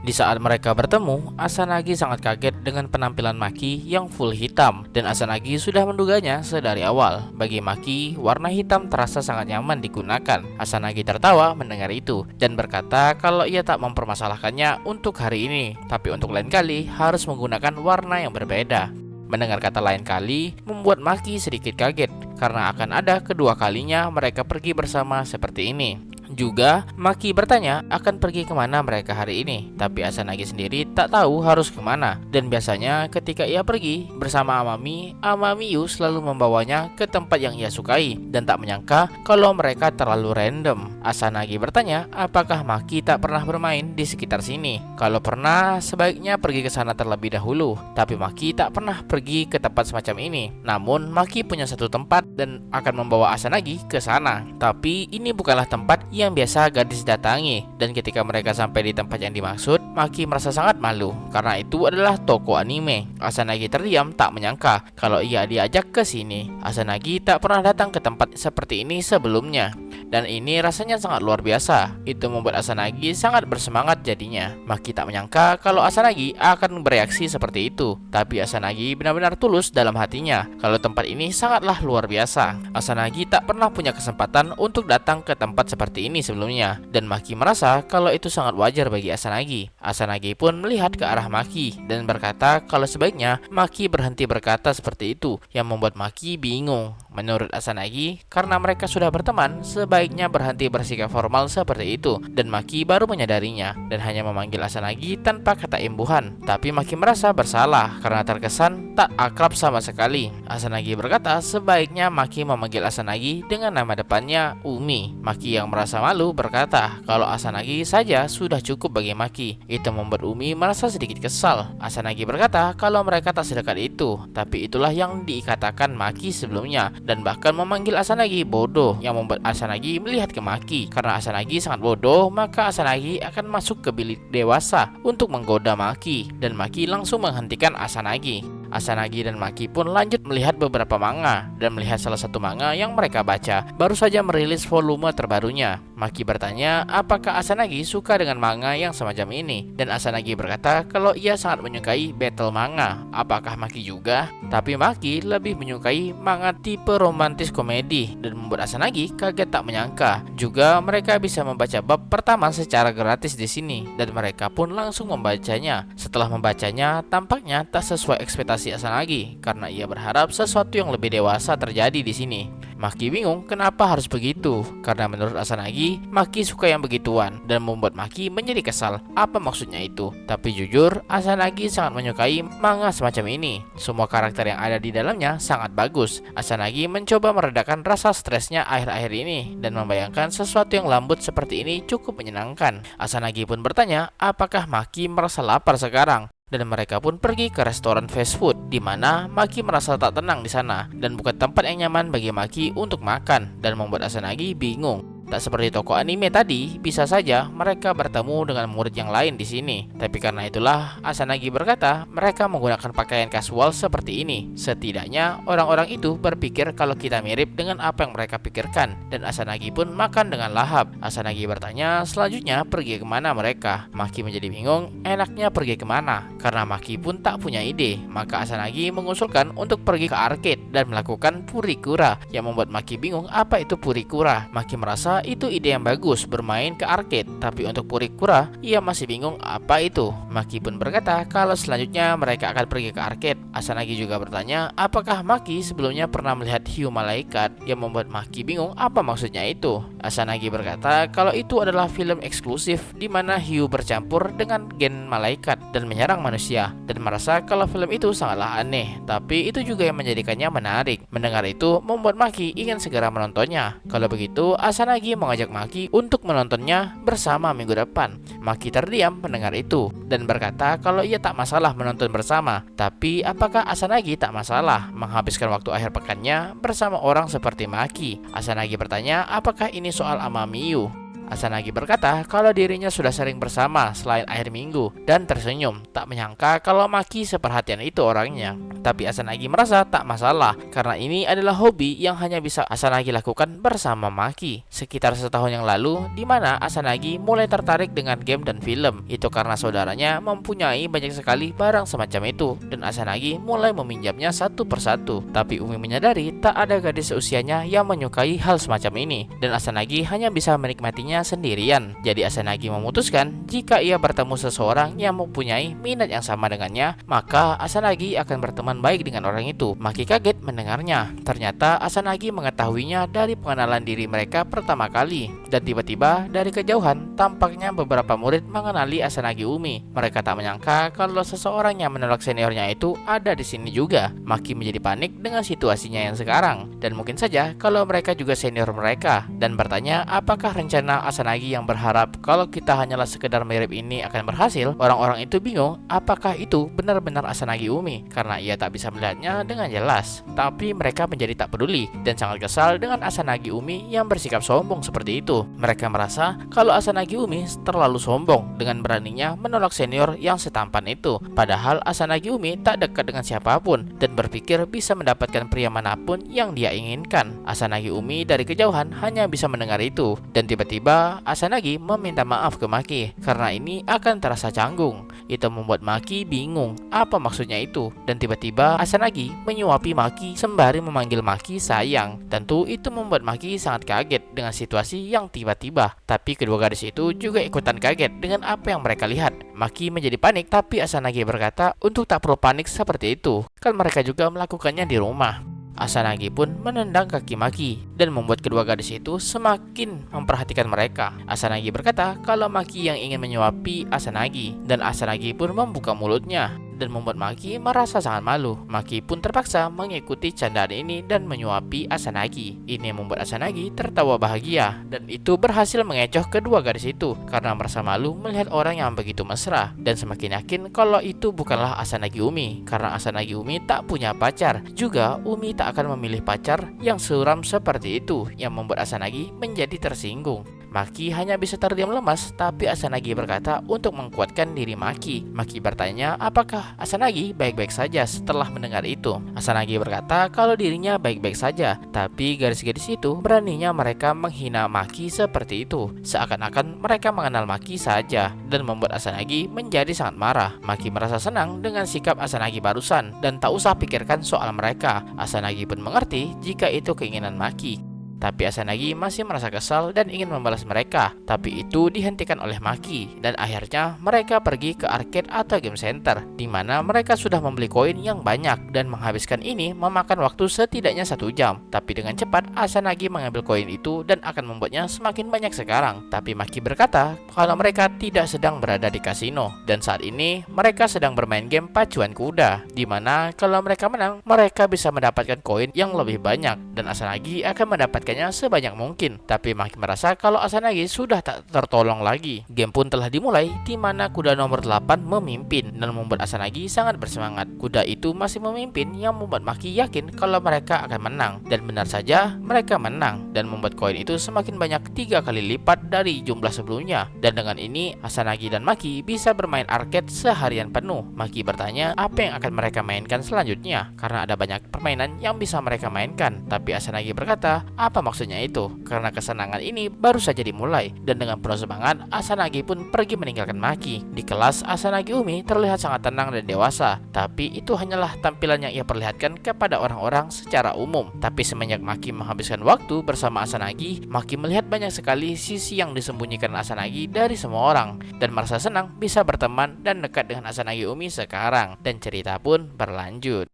Di saat mereka bertemu, Asanagi sangat kaget dengan penampilan Maki yang full hitam, dan Asanagi sudah menduganya sedari awal. Bagi Maki, warna hitam terasa sangat nyaman digunakan. Asanagi tertawa mendengar itu dan berkata kalau ia tak mempermasalahkannya untuk hari ini, tapi untuk lain kali harus menggunakan warna yang berbeda. Mendengar kata lain kali membuat Maki sedikit kaget karena akan ada kedua kalinya mereka pergi bersama seperti ini. Juga, Maki bertanya akan pergi kemana mereka hari ini, tapi Asanagi sendiri tak tahu harus kemana. Dan biasanya ketika ia pergi bersama Amami, Amamiyu selalu membawanya ke tempat yang ia sukai, dan tak menyangka kalau mereka terlalu random. Asanagi bertanya apakah Maki tak pernah bermain di sekitar sini. Kalau pernah, sebaiknya pergi ke sana terlebih dahulu, tapi Maki tak pernah pergi ke tempat semacam ini. Namun, Maki punya satu tempat dan akan membawa Asanagi ke sana. Tapi ini bukanlah tempat yang biasa gadis datangi, dan ketika mereka sampai di tempat yang dimaksud, Maki merasa sangat malu karena itu adalah toko anime. Asanagi terdiam tak menyangka kalau ia diajak ke sini. Asanagi tak pernah datang ke tempat seperti ini sebelumnya, dan ini rasanya sangat luar biasa. Itu membuat Asanagi sangat bersemangat jadinya. Maki tak menyangka kalau Asanagi akan bereaksi seperti itu, tapi Asanagi benar-benar tulus dalam hatinya kalau tempat ini sangatlah luar biasa. Asanagi tak pernah punya kesempatan untuk datang ke tempat seperti ini sebelumnya, dan Maki merasa kalau itu sangat wajar bagi Asanagi. Asanagi pun melihat ke arah Maki dan berkata kalau sebaiknya Maki berhenti berkata seperti itu, yang membuat Maki bingung. Menurut Asanagi, karena mereka sudah berteman, sebaiknya berhenti bersikap formal seperti itu, dan Maki baru menyadarinya dan hanya memanggil Asanagi tanpa kata imbuhan. Tapi Maki merasa bersalah karena terkesan tak akrab sama sekali. Asanagi berkata sebaiknya Maki memanggil Asanagi dengan nama depannya Umi. Maki yang merasa malu berkata kalau Asanagi saja sudah cukup bagi Maki. Itu membuat Umi merasa sedikit kesal. Asanagi berkata kalau mereka tak sedekat itu, tapi itulah yang dikatakan Maki sebelumnya, dan bahkan memanggil Asanagi bodoh, yang membuat Asanagi melihat ke Maki. Karena Asanagi sangat bodoh, maka Asanagi akan masuk ke bilik dewasa untuk menggoda Maki, dan Maki langsung menghentikan Asanagi. Asanagi dan Maki pun lanjut melihat beberapa manga, dan melihat salah satu manga yang mereka baca baru saja merilis volume terbarunya. Maki bertanya apakah Asanagi suka dengan manga yang semacam ini, dan Asanagi berkata kalau ia sangat menyukai battle manga. Apakah Maki juga? Tapi Maki lebih menyukai manga tipe romantis komedi, dan membuat Asanagi kaget tak menyangka. Juga mereka bisa membaca bab pertama secara gratis di sini, dan mereka pun langsung membacanya. Setelah membacanya, tampaknya tak sesuai ekspektasi Asanagi karena ia berharap sesuatu yang lebih dewasa terjadi di sini. Maki bingung kenapa harus begitu, karena menurut Asanagi, Maki suka yang begituan, dan membuat Maki menjadi kesal. Apa maksudnya itu? Tapi jujur, Asanagi sangat menyukai manga semacam ini. Semua karakter yang ada di dalamnya sangat bagus. Asanagi mencoba meredakan rasa stresnya akhir-akhir ini, dan membayangkan sesuatu yang lembut seperti ini cukup menyenangkan. Asanagi pun bertanya apakah Maki merasa lapar sekarang, dan mereka pun pergi ke restoran fast food, di mana Maki merasa tak tenang di sana dan bukan tempat yang nyaman bagi Maki untuk makan, dan membuat Asanagi bingung. Tak seperti toko anime tadi, bisa saja mereka bertemu dengan murid yang lain di sini. Tapi karena itulah Asanagi berkata mereka menggunakan pakaian kasual seperti ini. Setidaknya orang-orang itu berpikir kalau kita mirip dengan apa yang mereka pikirkan, dan Asanagi pun makan dengan lahap. Asanagi bertanya selanjutnya pergi kemana mereka. Maki menjadi bingung enaknya pergi kemana, karena Maki pun tak punya ide. Maka Asanagi mengusulkan untuk pergi ke arcade dan melakukan purikura, yang membuat Maki bingung apa itu purikura. Maki merasa itu ide yang bagus bermain ke arcade, tapi untuk purikura ia masih bingung apa itu. Maki pun berkata kalau selanjutnya mereka akan pergi ke arcade. Asanagi juga bertanya apakah Maki sebelumnya pernah melihat hiu malaikat, yang membuat Maki bingung apa maksudnya itu. Asanagi berkata kalau itu adalah film eksklusif di mana hiu bercampur dengan gen malaikat dan menyerang manusia, dan merasa kalau film itu sangatlah aneh, tapi itu juga yang menjadikannya menarik. Mendengar itu membuat Maki ingin segera menontonnya. Kalau begitu Asanagi mengajak Maki untuk menontonnya bersama minggu depan. Maki terdiam mendengar itu dan berkata kalau ia tak masalah menonton bersama. Tapi apakah Asanagi tak masalah menghabiskan waktu akhir pekannya bersama orang seperti Maki? Asanagi bertanya apakah ini soal Amamiyu. Asanagi berkata kalau dirinya sudah sering bersama selain akhir minggu dan tersenyum, tak menyangka kalau Maki seperhatian itu orangnya. Tapi Asanagi merasa tak masalah karena ini adalah hobi yang hanya bisa Asanagi lakukan bersama Maki. Sekitar setahun yang lalu, di mana Asanagi mulai tertarik dengan game dan film. Itu karena saudaranya mempunyai banyak sekali barang semacam itu dan Asanagi mulai meminjamnya satu persatu. Tapi Umi menyadari tak ada gadis seusianya yang menyukai hal semacam ini dan Asanagi hanya bisa menikmatinya sendirian. Jadi Asanagi memutuskan jika ia bertemu seseorang yang mempunyai minat yang sama dengannya, maka Asanagi akan berteman baik dengan orang itu. Maki kaget mendengarnya. Ternyata Asanagi mengetahuinya dari pengenalan diri mereka pertama kali. Dan tiba-tiba dari kejauhan tampaknya beberapa murid mengenali Asanagi Umi. Mereka tak menyangka kalau seseorang yang menolak seniornya itu ada di sini juga. Maki menjadi panik dengan situasinya yang sekarang. Dan mungkin saja kalau mereka juga senior mereka dan bertanya apakah rencana Asanagi yang berharap kalau kita hanyalah sekedar mirip ini akan berhasil. Orang-orang itu bingung apakah itu benar-benar Asanagi Umi karena ia tak bisa melihatnya dengan jelas. Tapi mereka menjadi tak peduli dan sangat kesal dengan Asanagi Umi yang bersikap sombong seperti itu. Mereka merasa kalau Asanagi Umi terlalu sombong dengan beraninya menolak senior yang setampan itu. Padahal Asanagi Umi tak dekat dengan siapapun dan berpikir bisa mendapatkan pria manapun yang dia inginkan. Asanagi Umi dari kejauhan hanya bisa mendengar itu dan tiba-tiba Asanagi meminta maaf ke Maki karena ini akan terasa canggung. Itu membuat Maki bingung apa maksudnya itu dan tiba-tiba Asanagi menyuapi Maki sembari memanggil Maki sayang. Tentu itu membuat Maki sangat kaget dengan situasi yang tiba-tiba. Tapi kedua gadis itu juga ikutan kaget dengan apa yang mereka lihat. Maki menjadi panik tapi Asanagi berkata untuk tak perlu panik seperti itu, kan mereka juga melakukannya di rumah. Asanagi pun menendang kaki Maki dan membuat kedua gadis itu semakin memperhatikan mereka. Asanagi berkata kalau Maki yang ingin menyuapi Asanagi dan Asanagi pun membuka mulutnya dan membuat Maki merasa sangat malu. Maki pun terpaksa mengikuti candaan ini dan menyuapi Asanagi. Ini membuat Asanagi tertawa bahagia dan itu berhasil mengecoh kedua gadis itu karena merasa malu melihat orang yang begitu mesra dan semakin yakin kalau itu bukanlah Asanagi Umi karena Asanagi Umi tak punya pacar. Juga Umi tak akan memilih pacar yang suram seperti itu yang membuat Asanagi menjadi tersinggung. Maki hanya bisa terdiam lemas, tapi Asanagi berkata untuk menguatkan diri Maki. Maki bertanya apakah Asanagi baik-baik saja setelah mendengar itu. Asanagi berkata kalau dirinya baik-baik saja, tapi gadis-gadis itu beraninya mereka menghina Maki seperti itu, seakan-akan mereka mengenal Maki saja, dan membuat Asanagi menjadi sangat marah. Maki merasa senang dengan sikap Asanagi barusan dan tak usah pikirkan soal mereka. Asanagi pun mengerti jika itu keinginan Maki. Tapi Asanagi masih merasa kesal dan ingin membalas mereka. Tapi itu dihentikan oleh Maki dan akhirnya mereka pergi ke arcade atau game center di mana mereka sudah membeli koin yang banyak dan menghabiskan ini memakan waktu setidaknya 1 jam. Tapi dengan cepat Asanagi mengambil koin itu dan akan membuatnya semakin banyak sekarang. Tapi Maki berkata kalau mereka tidak sedang berada di kasino dan saat ini mereka sedang bermain game pacuan kuda di mana kalau mereka menang mereka bisa mendapatkan koin yang lebih banyak dan Asanagi akan mendapatkannya sebanyak mungkin. Tapi Maki merasa kalau Asanagi sudah tak tertolong lagi. Game pun telah dimulai di mana kuda nomor 8 memimpin dan membuat Asanagi sangat bersemangat. Kuda itu masih memimpin yang membuat Maki yakin kalau mereka akan menang. Dan benar saja mereka menang dan membuat koin itu semakin banyak 3 kali lipat dari jumlah sebelumnya. Dan dengan ini Asanagi dan Maki bisa bermain arcade seharian penuh. Maki bertanya apa yang akan mereka mainkan selanjutnya karena ada banyak permainan yang bisa mereka mainkan. Tapi Asanagi berkata apa maksudnya itu? Karena kesenangan ini baru saja dimulai. Dan dengan penuh semangat Asanagi pun pergi meninggalkan Maki. Di kelas Asanagi Umi terlihat sangat tenang dan dewasa, tapi itu hanyalah tampilan yang ia perlihatkan kepada orang-orang secara umum. Tapi semenjak Maki menghabiskan waktu bersama Asanagi, Maki melihat banyak sekali sisi yang disembunyikan Asanagi dari semua orang dan merasa senang bisa berteman dan dekat dengan Asanagi Umi sekarang. Dan cerita pun berlanjut.